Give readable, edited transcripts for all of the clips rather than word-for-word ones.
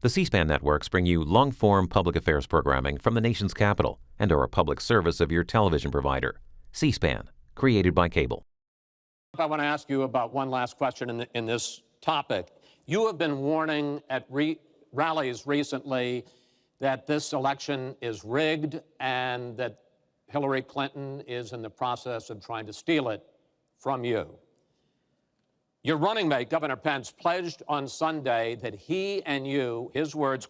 The C-SPAN networks bring you long-form public affairs programming from the nation's capital and are a public service of your television provider. C-SPAN, created by cable. I want to ask you about one last question in this topic. You have been warning at rallies recently that this election is rigged and that Hillary Clinton is in the process of trying to steal it from you. Your running mate, Governor Pence, pledged on Sunday that he and you, his words,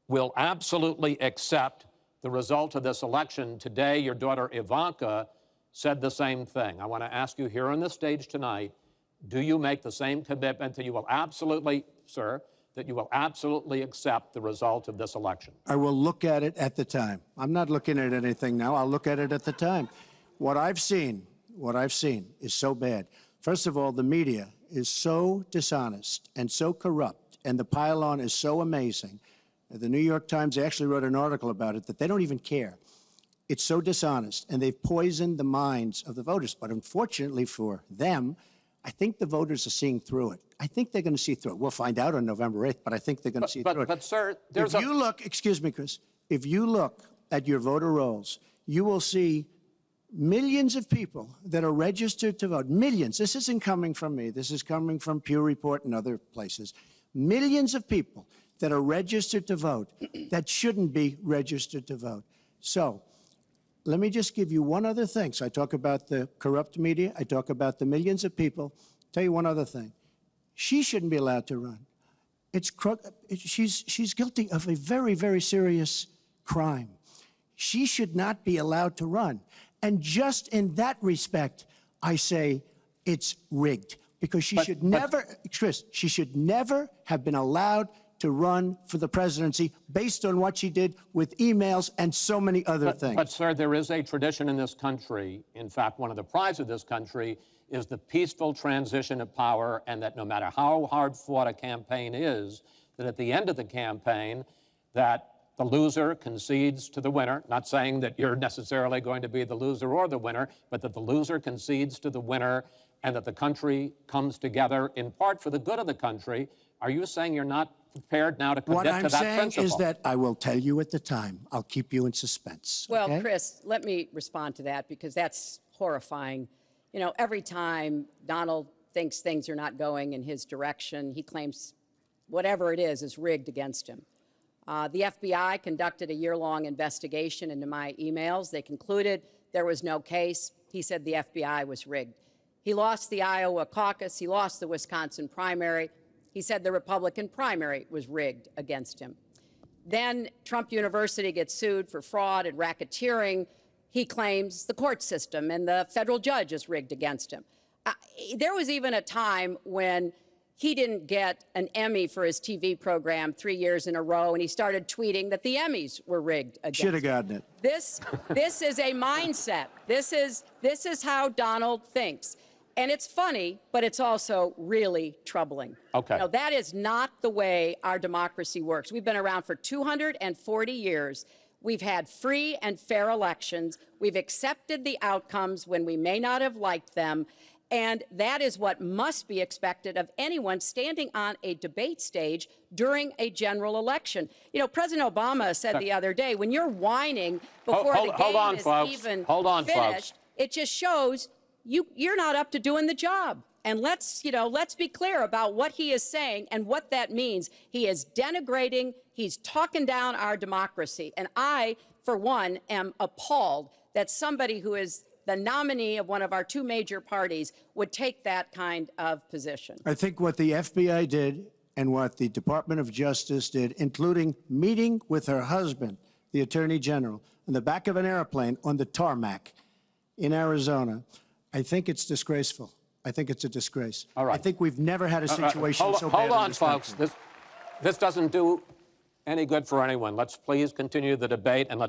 will absolutely accept the result of this election. Today, your daughter Ivanka said the same thing. I want to ask you here on the stage tonight, do you make the same commitment that you will absolutely, sir, that you will absolutely accept the result of this election? I will look at it at the time. I'm not looking at anything now. I'll look at it at the time. What I've seen is so bad. First of all, the media is so dishonest and so corrupt, and the pile-on is so amazing. The New York Times actually wrote an article about it that they don't even care. It's so dishonest, and they've poisoned the minds of the voters. But unfortunately for them, I think the voters are seeing through it. I think they're going to see through it. We'll find out on November 8th, but I think they're going to see through it. But, sir, if you look, excuse me, Chris, if you look at your voter rolls, you will see millions of people that are registered to vote. Millions. This isn't coming from me. This is coming from Pew Report and other places. Millions of people that are registered to vote that shouldn't be registered to vote. So let me just give you one other thing. So I talk about the corrupt media. I talk about the millions of people. Tell you one other thing. She shouldn't be allowed to run. She's guilty of a very, very serious crime. She should not be allowed to run. And just in that respect, I say it's rigged, because she should never have been allowed to run for the presidency based on what she did with emails and so many other things. But, sir, there is a tradition in this country. In fact, one of the prides of this country is the peaceful transition of power, and that no matter how hard fought a campaign is, that at the end of the campaign, that the loser concedes to the winner. Not saying that you're necessarily going to be the loser or the winner, but that the loser concedes to the winner and that the country comes together in part for the good of the country. Are you saying you're not prepared now to commit to that principle? What I'm saying is that I will tell you at the time. I'll keep you in suspense. Well, okay? Chris, let me respond to that, because that's horrifying. You know, every time Donald thinks things are not going in his direction, he claims whatever it is rigged against him. The FBI conducted a year-long investigation into my emails. They concluded there was no case. He said the FBI was rigged. He lost the Iowa caucus. He lost the Wisconsin primary. He said the Republican primary was rigged against him. Then Trump University gets sued for fraud and racketeering. He claims the court system and the federal judge is rigged against him. There was even a time when he didn't get an Emmy for his TV program 3 years in a row, and he started tweeting that the Emmys were rigged against him. Should have gotten it. This is a mindset. This is how Donald thinks. And it's funny, but it's also really troubling. Okay. You know, that is not the way our democracy works. We've been around for 240 years. We've had free and fair elections. We've accepted the outcomes when we may not have liked them. And that is what must be expected of anyone standing on a debate stage during a general election. You know, President Obama said the other day, when you're whining before the game is even finished, it just shows you're not up to doing the job. And let's be clear about what he is saying and what that means. He is denigrating, he's talking down our democracy. And I, for one, am appalled that somebody who is the nominee of one of our two major parties would take that kind of position. I think what the FBI did and what the Department of Justice did, including meeting with her husband, the Attorney General, in the back of an airplane on the tarmac in Arizona, I think it's disgraceful. I think it's a disgrace. All right. I think we've never had a situation so bad. Hold on, in this folks. country. This doesn't do any good for anyone. Let's please continue the debate, and let's